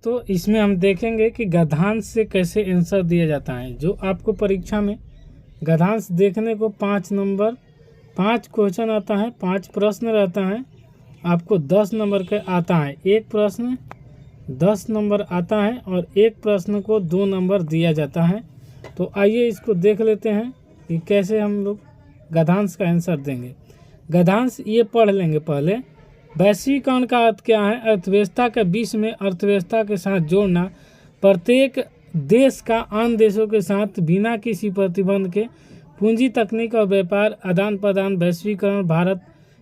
दोस्तों, इसमें हम देखेंगे कि गद्यांश से कैसे आंसर दिया जाता है। जो आपको परीक्षा में गद्यांश देखने को 5 नंबर 5 क्वेश्चन आता है, 5 प्रश्न रहता है, आपको 10 नंबर का आता है। एक प्रश्न 10 नंबर आता है और एक प्रश्न को 2 नंबर दिया जाता है। तो आइए इसको देख लेते हैं कि कैसे हम लोग गद्यांश का आंसर देंगे। गद्यांश ये पढ़ लेंगे पहले। वैश्वीकरण का अर्थ क्या है? अर्थव्यवस्था के बीच में अर्थव्यवस्था के साथ जोड़ना, प्रत्येक देश का अन्य देशों के साथ बिना किसी प्रतिबंध के पूंजी, तकनीक और व्यापार आदान प्रदान। वैश्वीकरण भारत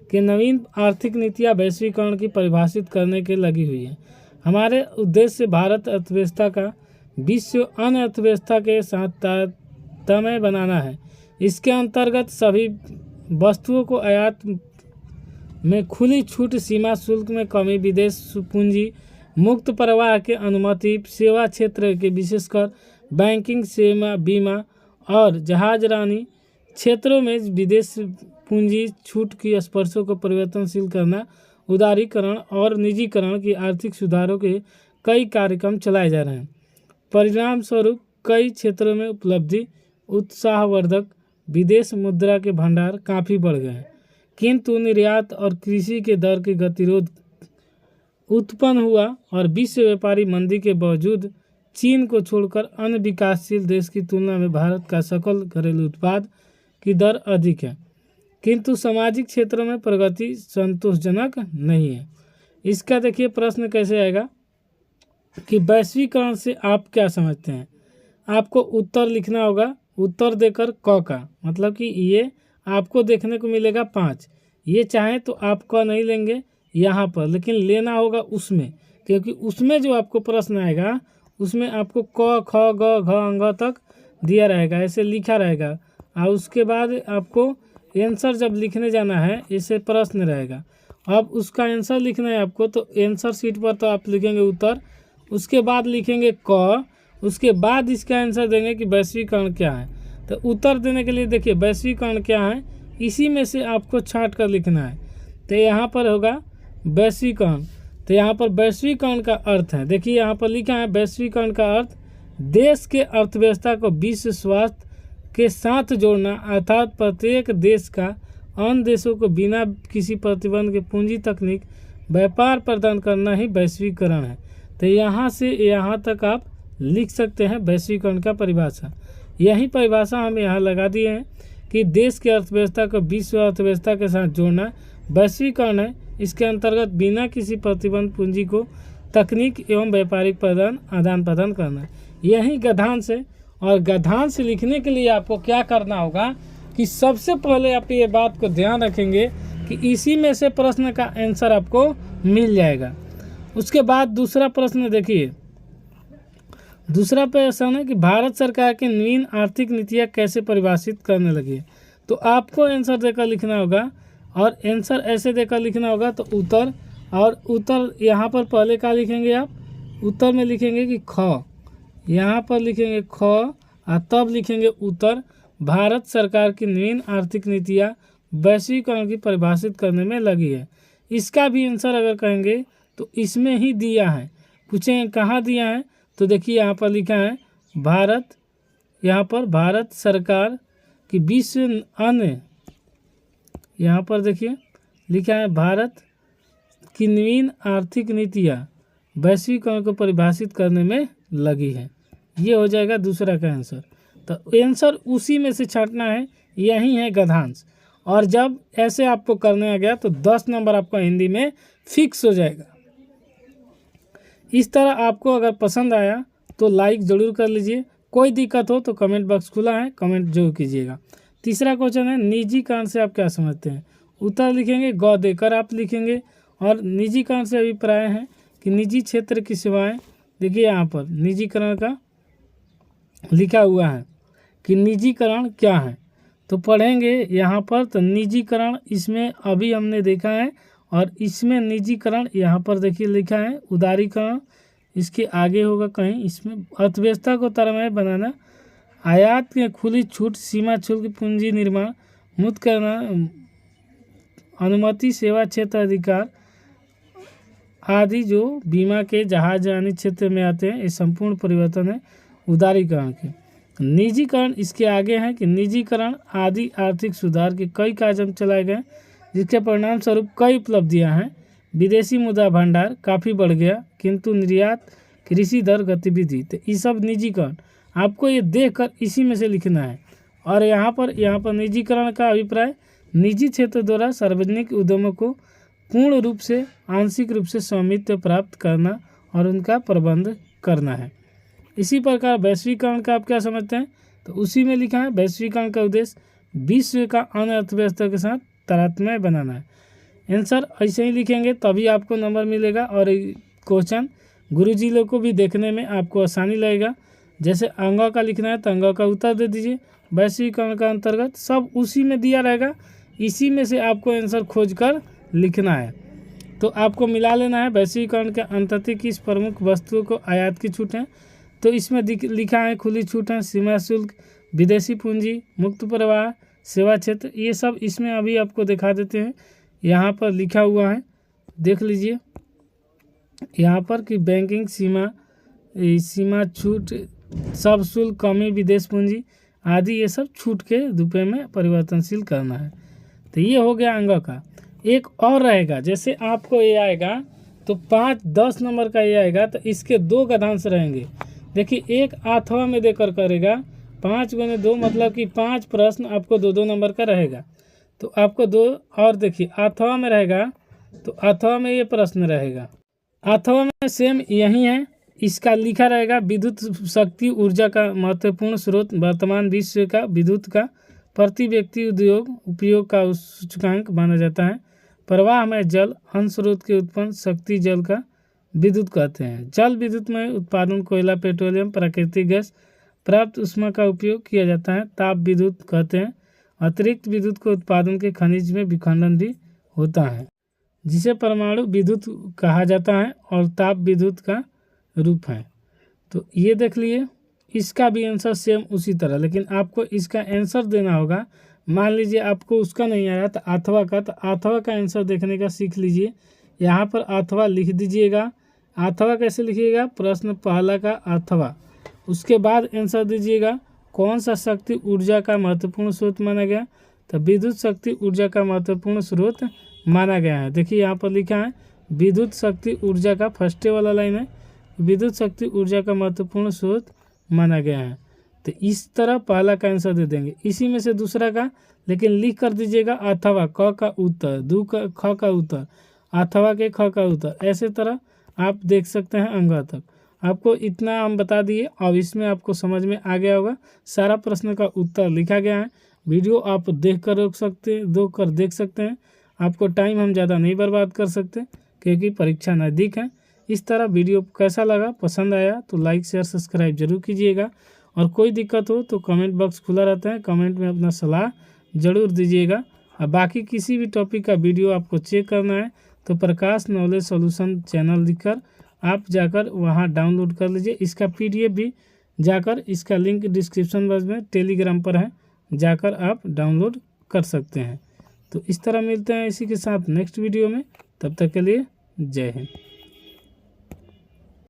के नवीन आर्थिक नीतियाँ वैश्वीकरण की परिभाषित करने के लगी हुई है। हमारे उद्देश्य भारत अर्थव्यवस्था का विश्व अन्य अर्थव्यवस्था के साथ तारतम्य बनाना है। इसके अंतर्गत सभी वस्तुओं को आयात में खुली छूट, सीमा शुल्क में कमी, विदेश पूंजी मुक्त प्रवाह की अनुमति, सेवा क्षेत्र के विशेषकर बैंकिंग, सेवा, बीमा और जहाजरानी क्षेत्रों में विदेश पूंजी छूट की स्पर्शों को परिवर्तनशील करना, उदारीकरण और निजीकरण की आर्थिक सुधारों के कई कार्यक्रम चलाए जा रहे हैं। परिणाम स्वरूप कई क्षेत्रों में उपलब्धि उत्साहवर्धक विदेश मुद्रा के भंडार काफ़ी बढ़ गए हैं, किंतु निर्यात और कृषि के दर के गतिरोध उत्पन्न हुआ और विश्व व्यापारी मंदी के बावजूद चीन को छोड़कर अन्य विकासशील देश की तुलना में भारत का सकल घरेलू उत्पाद की दर अधिक है, किंतु सामाजिक क्षेत्रों में प्रगति संतोषजनक नहीं है। इसका देखिए प्रश्न कैसे आएगा कि वैश्वीकरण से आप क्या समझते हैं। आपको उत्तर लिखना होगा, उत्तर देकर क का मतलब कि ये आपको देखने को मिलेगा 5। ये चाहें तो आप क नहीं लेंगे यहाँ पर, लेकिन लेना होगा उसमें, क्योंकि उसमें जो आपको प्रश्न आएगा उसमें आपको क ख ग घ अंग तक दिया रहेगा, ऐसे लिखा रहेगा। और उसके बाद आपको आंसर जब लिखने जाना है ऐसे प्रश्न रहेगा। अब उसका आंसर लिखना है आपको, तो आंसर शीट पर तो आप लिखेंगे उत्तर, उसके बाद लिखेंगे क, उसके बाद इसका आंसर देंगे कि वैश्वीकरण क्या है। तो उत्तर देने के लिए देखिए वैश्वीकरण क्या है, इसी में से आपको छांट कर लिखना है। तो यहाँ पर होगा वैश्वीकरण। तो यहाँ पर वैश्वीकरण का अर्थ है, देखिए यहाँ पर लिखा है वैश्वीकरण का अर्थ देश के अर्थव्यवस्था को विश्व स्वास्थ्य के साथ जोड़ना, अर्थात प्रत्येक देश का अन्य देशों को बिना किसी प्रतिबंध के पूंजी, तकनीक, व्यापार प्रदान करना ही वैश्वीकरण है। तो यहाँ से यहाँ तक आप लिख सकते हैं वैश्वीकरण का परिभाषा। यही परिभाषा हम यहाँ लगा दिए हैं कि देश के अर्थव्यवस्था को विश्व अर्थव्यवस्था के साथ जोड़ना वैश्वीकरण है। इसके अंतर्गत बिना किसी प्रतिबंध पूंजी को तकनीक एवं व्यापारिक आदान प्रदान करना, यही गद्यांश है। और गद्यांश लिखने के लिए आपको क्या करना होगा कि सबसे पहले आप ये बात को ध्यान रखेंगे कि इसी में से प्रश्न का आंसर आपको मिल जाएगा। उसके बाद दूसरा प्रश्न देखिए, दूसरा प्रश्न है कि भारत सरकार की नवीन आर्थिक नीतियाँ कैसे परिभाषित करने लगी है। तो आपको आंसर देकर लिखना होगा, और आंसर ऐसे देकर लिखना होगा। तो उत्तर, और उत्तर यहाँ पर पहले क्या लिखेंगे आप, उत्तर में लिखेंगे कि ख, यहाँ पर लिखेंगे ख और तब लिखेंगे उत्तर। भारत सरकार की नवीन आर्थिक नीतियाँ वैश्वीकरण की परिभाषित करने में लगी है। इसका भी आंसर अगर कहेंगे तो इसमें ही दिया है। पूछेंगे कहाँ दिया है, तो देखिए यहाँ पर लिखा है भारत, यहाँ पर भारत सरकार की विश्व अन्य, यहाँ पर देखिए लिखा है भारत की नवीन आर्थिक नीतियाँ वैश्वीकरण को परिभाषित करने में लगी है। ये हो जाएगा दूसरा का आंसर। तो आंसर उसी में से छांटना है, यही है गद्यांश। और जब ऐसे आपको करने आ गया तो 10 नंबर आपका हिंदी में फिक्स हो जाएगा। इस तरह आपको अगर पसंद आया तो लाइक ज़रूर कर लीजिए। कोई दिक्कत हो तो कमेंट बॉक्स खुला है, कमेंट जरूर कीजिएगा। तीसरा क्वेश्चन है निजीकरण से आप क्या समझते हैं। उत्तर लिखेंगे ग देकर आप लिखेंगे। और निजीकरण से अभिप्राय है कि निजी क्षेत्र की सेवाएं, देखिए यहाँ पर निजीकरण का लिखा हुआ है कि निजीकरण क्या है। तो पढ़ेंगे यहाँ पर, तो निजीकरण इसमें अभी हमने देखा है, और इसमें निजीकरण यहाँ पर देखिए लिखा है उदारीकरण, इसके आगे होगा कहीं। इसमें अर्थव्यवस्था को तरमय बनाना, आयात के खुली छूट, सीमा शुल्क, पूंजी निर्माण मुक्त करना, अनुमति, सेवा क्षेत्र अधिकार आदि जो बीमा के जहाजरानी क्षेत्र में आते हैं, ये संपूर्ण परिवर्तन है उदारीकरण के। निजीकरण इसके आगे है कि निजीकरण आदि आर्थिक सुधार के कई कार्यक्रम चलाए गए, जिसके परिणाम स्वरूप कई उपलब्धियां हैं। विदेशी मुद्रा भंडार काफ़ी बढ़ गया, किंतु निर्यात, कृषि दर, गतिविधि, तो ये सब निजीकरण आपको ये देखकर इसी में से लिखना है। और यहाँ पर निजीकरण का अभिप्राय निजी क्षेत्र द्वारा सार्वजनिक उद्यमों को पूर्ण रूप से आंशिक रूप से स्वामित्व प्राप्त करना और उनका प्रबंध करना है। इसी प्रकार वैश्वीकरण का आप क्या समझते हैं, तो उसी में लिखा है वैश्वीकरण का उद्देश्य विश्व का अन्य अर्थव्यवस्था के साथ तारतम्य बनाना है। आंसर ऐसे ही लिखेंगे तभी आपको नंबर मिलेगा और क्वेश्चन गुरुजी लोग को भी देखने में आपको आसानी लगेगा। जैसे अंगों का लिखना है तो अंगों का उत्तर दे दीजिए, वैश्वीकरण का अंतर्गत सब उसी में दिया रहेगा, इसी में से आपको आंसर खोज कर लिखना है। तो आपको मिला लेना है वैश्वीकरण के अंतर्गत किस प्रमुख वस्तुओं को आयात की छूट है, तो इसमें लिखा है खुली छूट है, सीमा शुल्क, विदेशी पूंजी, मुक्त प्रवाह, सेवा क्षेत्र, ये सब इसमें अभी आपको दिखा देते हैं। यहाँ पर लिखा हुआ है, देख लीजिए यहाँ पर कि बैंकिंग सीमा छूट, सब शुल्क, कमी, विदेश पूंजी आदि, ये सब छूट के रुपये में परिवर्तनशील करना है। तो ये हो गया अंग का। एक और रहेगा, जैसे आपको ये आएगा तो 5-10 नंबर का ये आएगा, तो इसके 2 गद्यांश रहेंगे। देखिए एक अथवा में देकर करेगा, 5 × 2 मतलब कि 5 प्रश्न आपको 2-2 नंबर का रहेगा। तो आपको 2 और देखिए अथवा में रहेगा, तो अथवा में ये प्रश्न रहेगा। अथवा में सेम यही है, इसका लिखा रहेगा विद्युत शक्ति ऊर्जा का महत्वपूर्ण स्रोत, वर्तमान विश्व का विद्युत का प्रति व्यक्ति उद्योग उपयोग का सूचकांक माना जाता है। प्रवाह में जल, अन्य स्रोत के उत्पन्न शक्ति जल का विद्युत कहते हैं। जल विद्युत में उत्पादन कोयला, पेट्रोलियम, प्राकृतिक गैस, प्राप्त ऊष्मा का उपयोग किया जाता है, ताप विद्युत कहते हैं। अतिरिक्त विद्युत को उत्पादन के खनिज में विखंडन भी होता है, जिसे परमाणु विद्युत कहा जाता है और ताप विद्युत का रूप है। तो ये देख लिए, इसका भी आंसर सेम उसी तरह, लेकिन आपको इसका आंसर देना होगा। मान लीजिए आपको उसका नहीं आया तो अथवा का, तो अथवा का आंसर देखने का सीख लीजिए। यहाँ पर अथवा लिख दीजिएगा। अथवा कैसे लिखिएगा, प्रश्न पहला का अथवा, उसके बाद आंसर दीजिएगा कौन सा शक्ति ऊर्जा का महत्वपूर्ण स्रोत माना गया, तो विद्युत शक्ति ऊर्जा का महत्वपूर्ण स्रोत माना गया है। देखिए यहाँ पर लिखा है विद्युत शक्ति ऊर्जा का, फर्स्ट वाला लाइन है, विद्युत शक्ति ऊर्जा का महत्वपूर्ण स्रोत माना गया है। तो इस तरह पहला का आंसर दे देंगे, इसी में से दूसरा का, लेकिन लिख कर दीजिएगा अथवा, क का उत्तर, दू का, ख का उत्तर, अथवा के ख का उत्तर। ऐसे तरह आप देख सकते हैं अंग तक। आपको इतना हम बता दिए, अब इसमें आपको समझ में आ गया होगा। सारा प्रश्न का उत्तर लिखा गया है। वीडियो आप देख कर देख सकते हैं। आपको टाइम हम ज़्यादा नहीं बर्बाद कर सकते क्योंकि परीक्षा नज़दीक है। इस तरह वीडियो कैसा लगा, पसंद आया तो लाइक, शेयर, सब्सक्राइब जरूर कीजिएगा। और कोई दिक्कत हो तो कमेंट बॉक्स खुला रहता है, कमेंट में अपना सलाह ज़रूर दीजिएगा। और बाकी किसी भी टॉपिक का वीडियो आपको चेक करना है तो प्रकाश नॉलेज सॉल्यूशन चैनल लिखकर आप जाकर वहां डाउनलोड कर लीजिए। इसका PDF भी जाकर, इसका लिंक डिस्क्रिप्शन बॉक्स में टेलीग्राम पर है, जाकर आप डाउनलोड कर सकते हैं। तो इस तरह मिलते हैं इसी के साथ नेक्स्ट वीडियो में, तब तक के लिए जय हिंद।